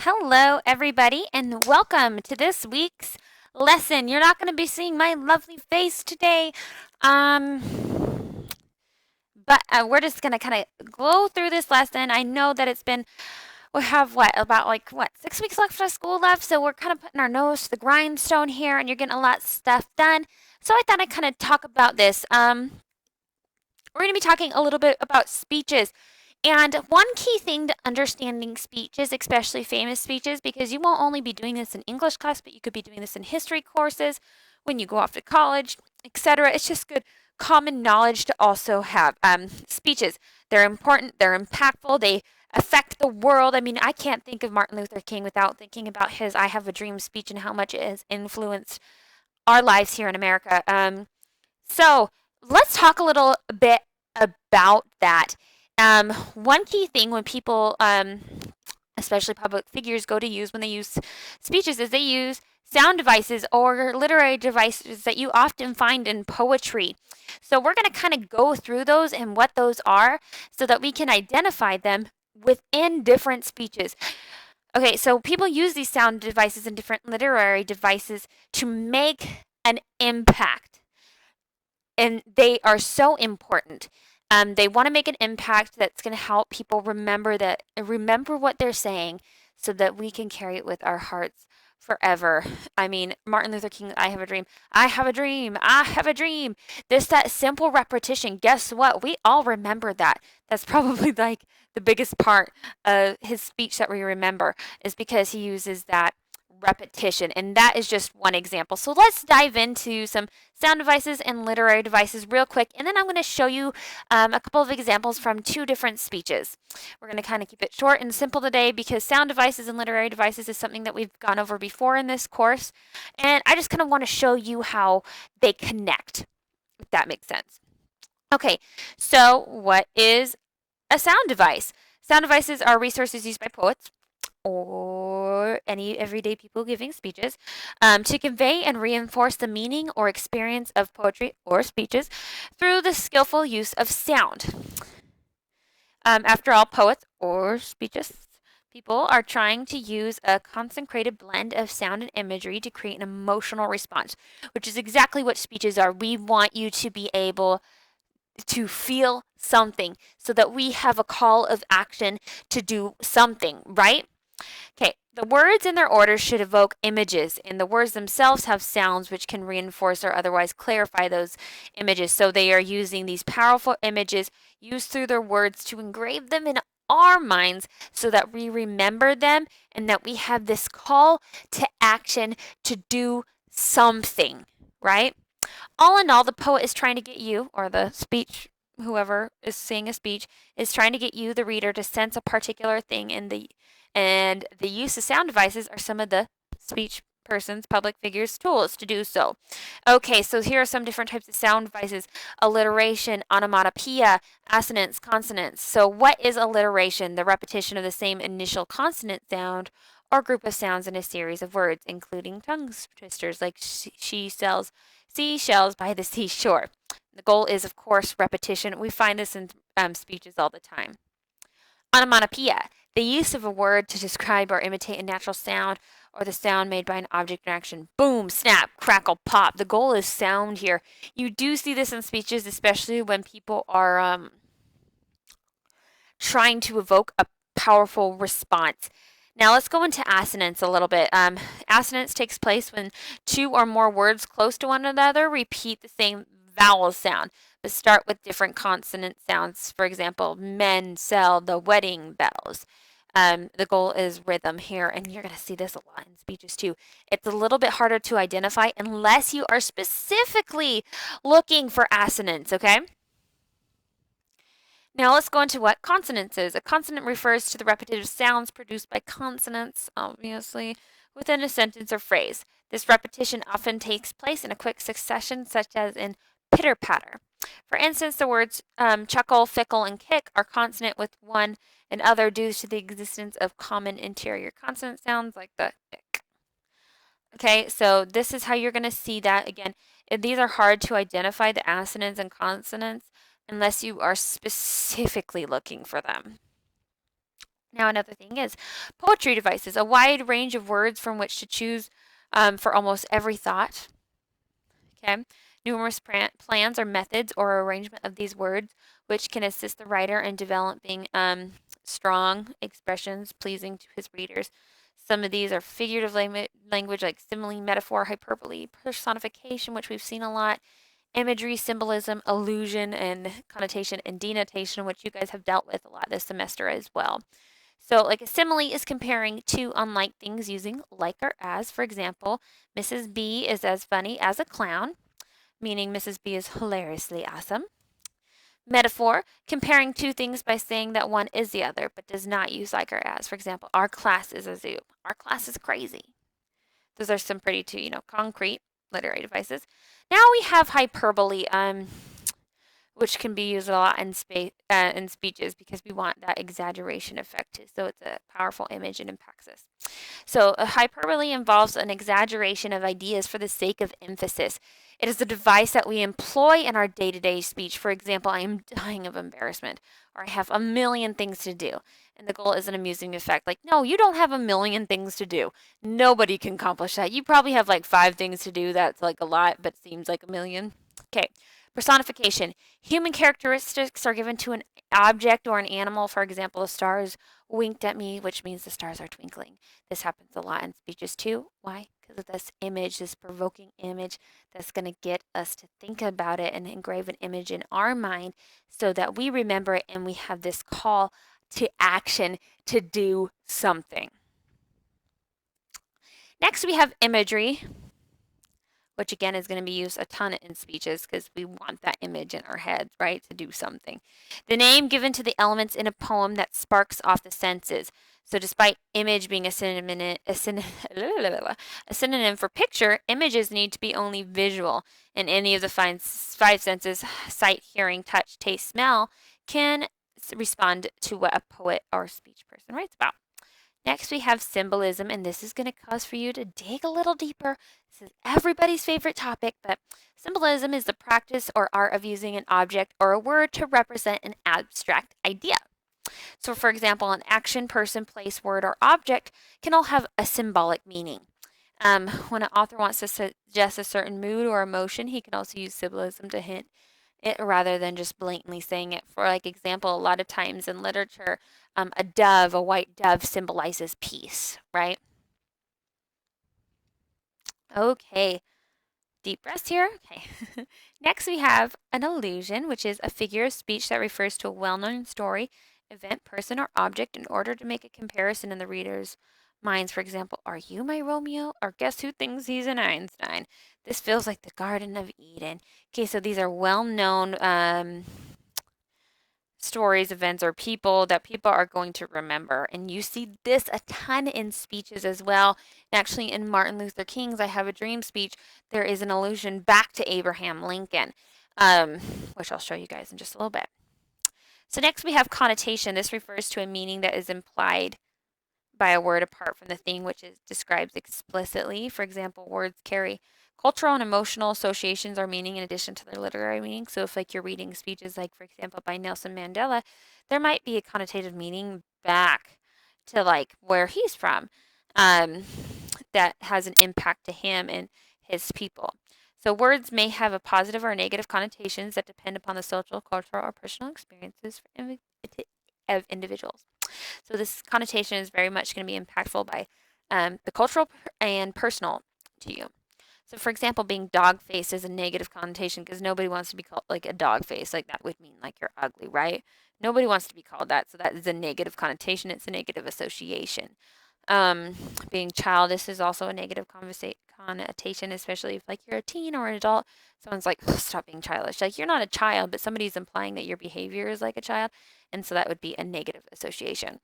Hello, everybody, and welcome to this week's lesson. You're not going to be seeing my lovely face today, but we're just going to kind of go through this lesson. I know that we have about 6 weeks left of school left, so we're kind of putting our nose to the grindstone here, and you're getting a lot of stuff done. So I thought I'd kind of talk about this. We're going to be talking a little bit about speeches. And one key thing to understanding speeches, especially famous speeches, because you won't only be doing this in English class, but you could be doing this in history courses when you go off to college, etc. It's just good common knowledge to also have speeches. They're important, they're impactful, they affect the world. I mean, I can't think of Martin Luther King without thinking about his I Have a Dream speech and how much it has influenced our lives here in America. So let's talk a little bit about that. One key thing when people, especially public figures, go to use when they use speeches is they use sound devices or literary devices that you often find in poetry. So we're going to kind of go through those and what those are so that we can identify them within different speeches. Okay, so people use these sound devices and different literary devices to make an impact. And they are so important. They want to make an impact that's going to help people remember what they're saying so that we can carry it with our hearts forever. I mean, Martin Luther King, I have a dream. I have a dream. I have a dream. That simple repetition. Guess what? We all remember that. That's probably like the biggest part of his speech that we remember is because he uses that repetition. And that is just one example. So let's dive into some sound devices and literary devices real quick. And then I'm going to show you a couple of examples from two different speeches. We're going to kind of keep it short and simple today because sound devices and literary devices is something that we've gone over before in this course. And I just kind of want to show you how they connect, if that makes sense. Okay, so what is a sound device? Sound devices are resources used by poets or any everyday people giving speeches to convey and reinforce the meaning or experience of poetry or speeches through the skillful use of sound. After all, poets or speechists people are trying to use a concentrated blend of sound and imagery to create an emotional response, which is exactly what speeches are. We want you to be able to feel something so that we have a call of action to do something, right? Okay, the words in their order should evoke images, and the words themselves have sounds which can reinforce or otherwise clarify those images. So they are using these powerful images used through their words to engrave them in our minds so that we remember them and that we have this call to action to do something, right? All in all, the poet is trying to get you, or the speech, whoever is saying a speech, is trying to get you, the reader, to sense a particular thing and the use of sound devices are some of the speech person's, public figures' tools to do so. Okay, so here are some different types of sound devices: alliteration, onomatopoeia, assonance, consonants. So what is alliteration? The repetition of the same initial consonant sound or group of sounds in a series of words, including tongue twisters like she sells seashells by the seashore. The goal is, of course, repetition. We find this in speeches all the time. Onomatopoeia, the use of a word to describe or imitate a natural sound or the sound made by an object or action. Boom, snap, crackle, pop. The goal is sound here. You do see this in speeches, especially when people are trying to evoke a powerful response. Now let's go into assonance a little bit. Assonance takes place when two or more words close to one another repeat the same vowel sound, but start with different consonant sounds. For example, men sell the wedding bells. The goal is rhythm here, and you're going to see this a lot in speeches too. It's a little bit harder to identify unless you are specifically looking for assonance, okay? Now let's go into what consonance is. A consonant refers to the repetitive sounds produced by consonants, obviously, within a sentence or phrase. This repetition often takes place in a quick succession, such as in pitter-patter. For instance, the words chuckle, fickle, and kick are consonant with one and other due to the existence of common interior consonant sounds like the ick. Okay, so this is how you're going to see that. Again, these are hard to identify, the assonance and consonants, unless you are specifically looking for them. Now, another thing is poetry devices, a wide range of words from which to choose for almost every thought. Okay. Numerous plans or methods or arrangement of these words which can assist the writer in developing strong expressions pleasing to his readers. Some of these are figurative language like simile, metaphor, hyperbole, personification, which we've seen a lot, imagery, symbolism, illusion, and connotation and denotation, which you guys have dealt with a lot this semester as well. So, like a simile is comparing two unlike things using like or as. For example, Mrs. B is as funny as a clown, meaning Mrs. B is hilariously awesome. Metaphor, comparing two things by saying that one is the other, but does not use like or as. For example, our class is a zoo. Our class is crazy. Those are some pretty, too, concrete literary devices. Now we have hyperbole, which can be used a lot in speeches because we want that exaggeration effect too. So it's a powerful image and impacts us. So a hyperbole involves an exaggeration of ideas for the sake of emphasis. It is a device that we employ in our day-to-day speech. For example, I am dying of embarrassment, or I have a million things to do. And the goal is an amusing effect. Like, no, you don't have a million things to do. Nobody can accomplish that. You probably have like 5 things to do. That's like a lot, but seems like a million. Okay. Personification. Human characteristics are given to an object or an animal. For example, the stars winked at me, which means the stars are twinkling. This happens a lot in speeches too. Why? Because of this image, this provoking image that's going to get us to think about it and engrave an image in our mind so that we remember it and we have this call to action to do something. Next, we have imagery, which again is going to be used a ton in speeches because we want that image in our heads, right, to do something. The name given to the elements in a poem that sparks off the senses. So despite image being a synonym for picture, images need to be only visual. And any of the 5 senses, sight, hearing, touch, taste, smell, can respond to what a poet or speech person writes about. Next, we have symbolism, and this is going to cause for you to dig a little deeper. This is everybody's favorite topic, but symbolism is the practice or art of using an object or a word to represent an abstract idea. So, for example, an action, person, place, word, or object can all have a symbolic meaning. When an author wants to suggest a certain mood or emotion, he can also use symbolism to hint it rather than just blatantly saying it. For like example, a lot of times in literature, a dove, a white dove, symbolizes peace, right? Okay, deep breaths here. Okay. Next, we have an allusion, which is a figure of speech that refers to a well-known story, event, person, or object in order to make a comparison in the reader's minds. For example, are you my Romeo? Or guess who thinks he's an Einstein? This feels like the Garden of Eden. Okay, so these are well-known stories, events, or people that people are going to remember. And you see this a ton in speeches as well. And actually, in Martin Luther King's I Have a Dream speech, there is an allusion back to Abraham Lincoln, which I'll show you guys in just a little bit. So next we have connotation. This refers to a meaning that is implied by a word apart from the thing which is described explicitly. For example, words carry cultural and emotional associations or meaning in addition to their literary meaning. So if like you're reading speeches like, for example, by Nelson Mandela, there might be a connotative meaning back to like where he's from that has an impact to him and his people. So words may have a positive or negative connotations that depend upon the social, cultural, or personal experiences of individuals. So this connotation is very much going to be impactful by the cultural and personal to you. So for example, being dog face is a negative connotation because nobody wants to be called like a dog face. Like that would mean like you're ugly, right? Nobody wants to be called that. So that is a negative connotation. It's a negative association. Being childish is also a negative connotation, especially if like you're a teen or an adult. Someone's like, oh, stop being childish. Like you're not a child, but somebody's implying that your behavior is like a child. And so that would be a negative association.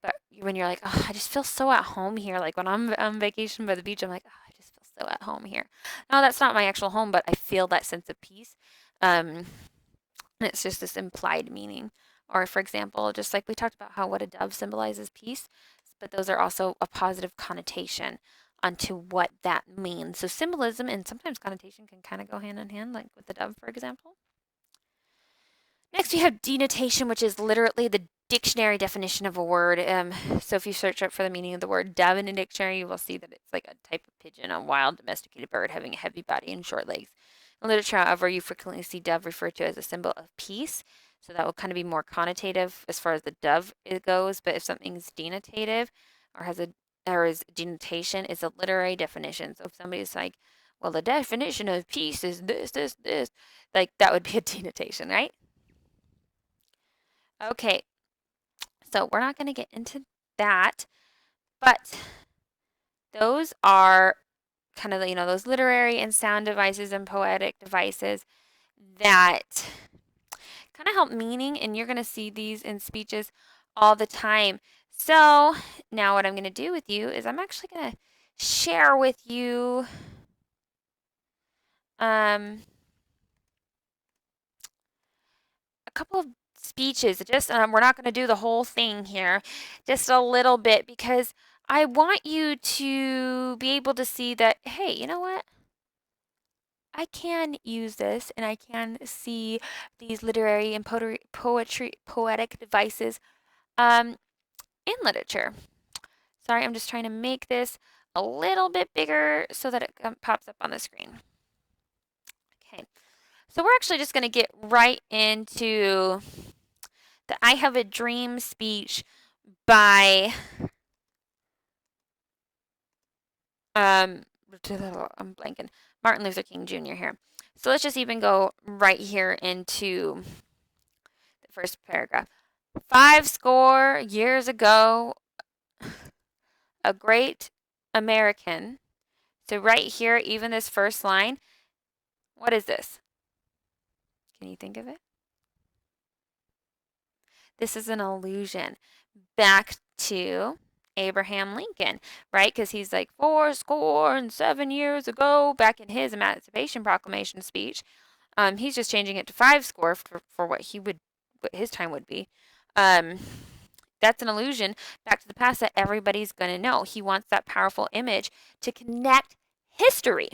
But when you're like, oh, I just feel so at home here. Like when I'm on vacation by the beach, I'm like, oh, I just feel so at home here. No, that's not my actual home, but I feel that sense of peace. And it's just this implied meaning. Or for example, just like we talked about how what a dove symbolizes peace, but those are also a positive connotation onto what that means. So symbolism and sometimes connotation can kind of go hand in hand, like with the dove, for example. Next, we have denotation, which is literally the dictionary definition of a word. So if you search up for the meaning of the word dove in a dictionary, you will see that it's like a type of pigeon, a wild domesticated bird having a heavy body and short legs. In literature, however, you frequently see dove referred to as a symbol of peace. So that will kind of be more connotative as far as the dove it goes. But if something's denotative or has a or is denotation, is a literary definition. So if somebody's like, well, the definition of peace is this, like that would be a denotation, right? Okay, so we're not going to get into that, but those are kind of, those literary and sound devices and poetic devices that kind of help meaning, and you're going to see these in speeches all the time. So now what I'm going to do with you is I'm actually going to share with you a couple of speeches. Just we're not going to do the whole thing here, just a little bit, because I want you to be able to see that, hey, you know what? I can use this, and I can see these literary and poetic devices in literature. Sorry, I'm just trying to make this a little bit bigger so that it pops up on the screen. Okay, so we're actually just going to get right into the I Have a Dream speech by I'm blanking, Martin Luther King Jr. here. So let's just even go right here into the first paragraph. 50 years ago, a great American. So right here, even this first line, what is this? Can you think of it? This is an allusion back to Abraham Lincoln, right? Because he's like 7 years ago, back in his Emancipation Proclamation speech. He's just changing it to 5 for what his time would be. That's an allusion back to the past that everybody's going to know. He wants that powerful image to connect history.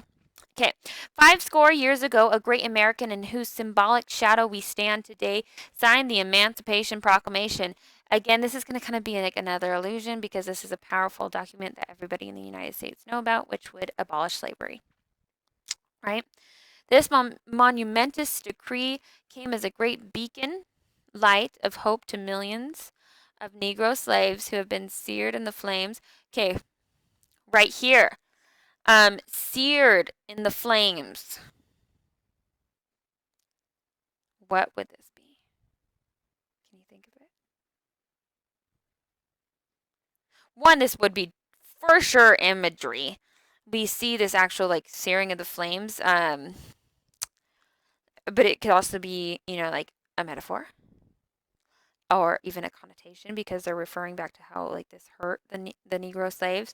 Okay, 50 years ago, a great American in whose symbolic shadow we stand today signed the Emancipation Proclamation. Again, this is going to kind of be like another illusion because this is a powerful document that everybody in the United States know about, which would abolish slavery, right? This monumentous decree came as a great beacon light of hope to millions of Negro slaves who have been seared in the flames. Okay, right here. Seared in the flames. What would this be? Can you think of it? One, this would be for sure imagery. We see this actual like searing of the flames, but it could also be, like a metaphor or even a connotation because they're referring back to how like this hurt the Negro slaves.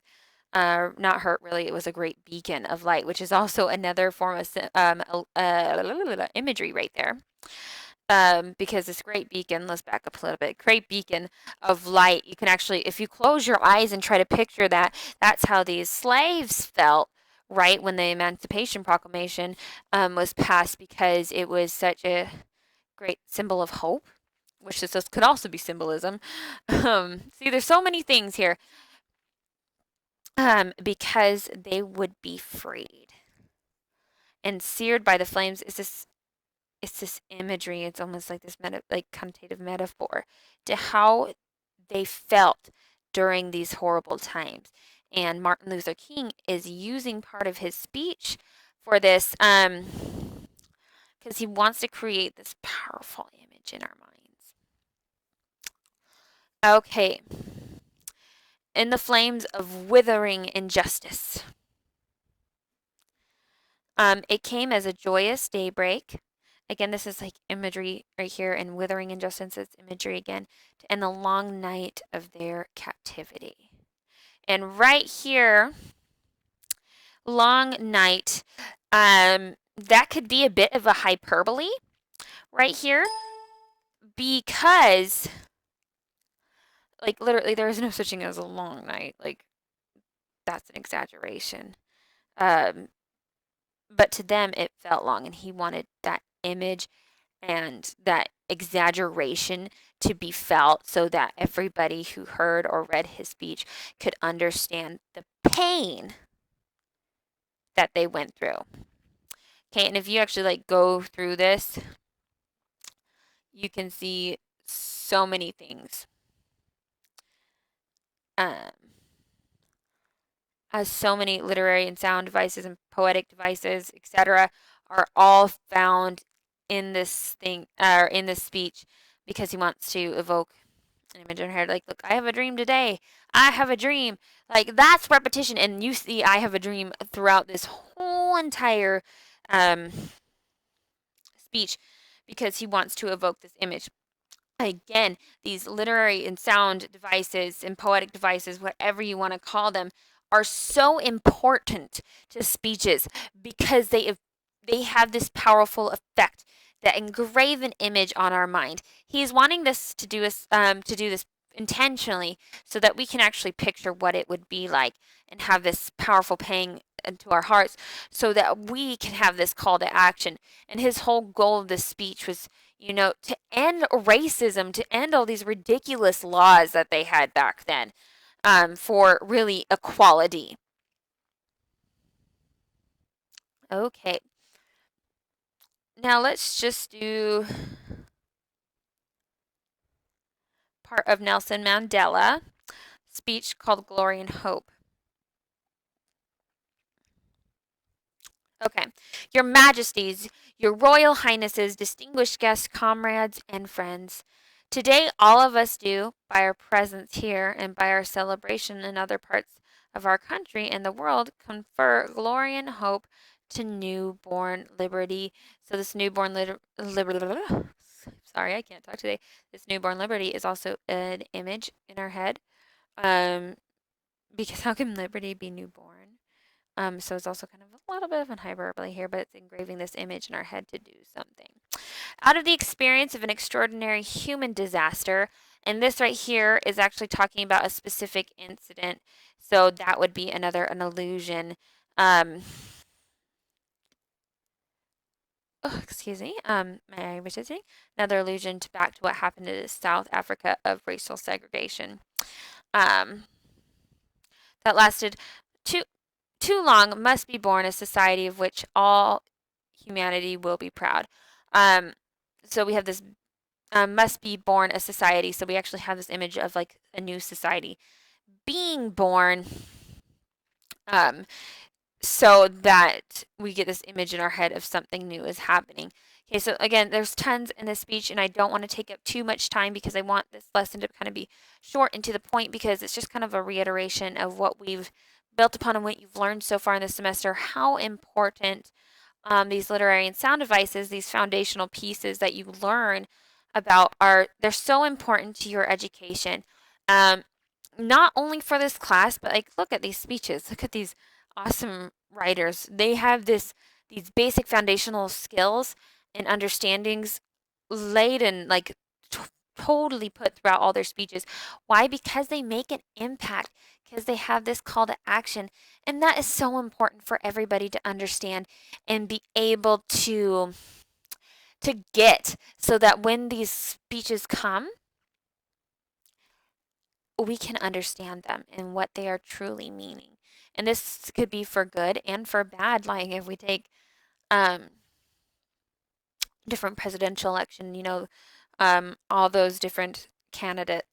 Not hurt really. It was a great beacon of light, which is also another form of imagery right there. Because this great beacon, let's back up a little bit, great beacon of light, you can actually, if you close your eyes and try to picture that, that's how these slaves felt, right, when the Emancipation Proclamation was passed, because it was such a great symbol of hope, which this could also be symbolism. See, there's so many things here. Because they would be freed. And seared by the flames is this imagery. It's almost like this connotative metaphor to how they felt during these horrible times. And Martin Luther King is using part of his speech for this because he wants to create this powerful image in our minds. Okay. In the flames of withering injustice. It came as a joyous daybreak. Again, this is like imagery right here, and withering injustice is imagery again, to end the long night of their captivity. And right here, long night, that could be a bit of a hyperbole right here, because like literally there is no such thing as a long night. Like that's an exaggeration. But to them it felt long, and he wanted that image and that exaggeration to be felt so that everybody who heard or read his speech could understand the pain that they went through. Okay, and if you actually like go through this, you can see so many things. As so many literary and sound devices and poetic devices, etc., are all found in this thing or in this speech because he wants to evoke an image in her head. Like, look, I have a dream today. I have a dream. Like, that's repetition, and you see I have a dream throughout this whole entire speech because he wants to evoke this image. Again, these literary and sound devices and poetic devices, whatever you want to call them, are so important to speeches because they have this powerful effect that engrave an image on our mind. He's wanting this to do this intentionally so that we can actually picture what it would be like and have this powerful pang into our hearts so that we can have this call to action. And his whole goal of this speech was, to end racism, to end all these ridiculous laws that they had back then, for really equality. Okay. Now let's just do part of Nelson Mandela speech called Glory and Hope. Okay. Your Majesties, your Royal Highnesses, distinguished guests, comrades, and friends. Today, all of us do, by our presence here and by our celebration in other parts of our country and the world, confer glory and hope to newborn liberty. So this newborn sorry, I can't talk today. This newborn liberty is also an image in our head. Because how can liberty be newborn? So it's also kind of a little bit of an hyperbole here, but it's engraving this image in our head to do something. Out of the experience of an extraordinary human disaster, and this right here is actually talking about a specific incident, so that would be an allusion. Excuse me, my was saying another allusion back to what happened in South Africa of racial segregation. That lasted too long must be born a society of which all humanity will be proud. So we have this must be born a society. So we actually have this image of like a new society being born, so that we get this image in our head of something new is happening. Okay, so again, there's tons in this speech, and I don't want to take up too much time because I want this lesson to kind of be short and to the point because it's just kind of a reiteration of what we've built upon and what you've learned so far in this semester, how important these literary and sound devices, these foundational pieces that you learn about they're so important to your education. Not only for this class, but like look at these speeches. Look at these awesome writers. They have these basic foundational skills and understandings laid and like totally put throughout all their speeches. Why? Because they make an impact, because they have this call to action. And that is so important for everybody to understand and be able to get, so that when these speeches come, we can understand them and what they are truly meaning. And this could be for good and for bad. Like if we take different presidential election, all those different candidates,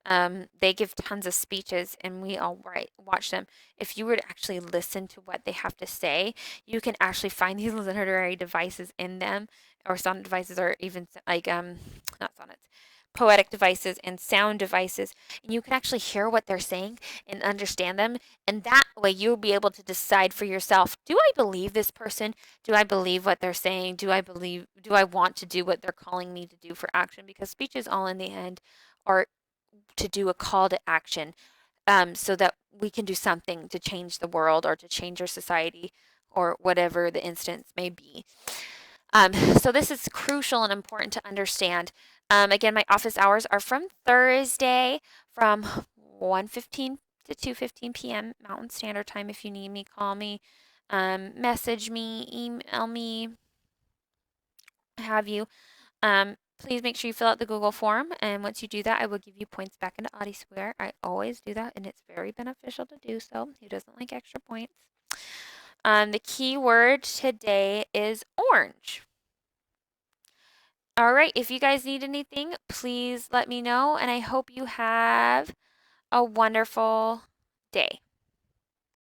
they give tons of speeches and we all watch them. If you were to actually listen to what they have to say, you can actually find these literary devices in them, or sound devices, or even like not sonnets, poetic devices and sound devices, and you can actually hear what they're saying and understand them, and that way you'll be able to decide for yourself, do I believe this person? Do I believe what they're saying? Do I want to do what they're calling me to do for action? Because speeches all in the end are to do a call to action, so that we can do something to change the world or to change our society or whatever the instance may be. So this is crucial and important to understand. Again, my office hours are from Thursday from 1:15 to 2:15 p.m. Mountain Standard Time. If you need me, call me, message me, email me, have you. please make sure you fill out the Google form. And once you do that, I will give you points back into AudiSquare. I always do that, and it's very beneficial to do so. Who doesn't like extra points? The key word today is orange. All right, if you guys need anything, please let me know, and I hope you have a wonderful day.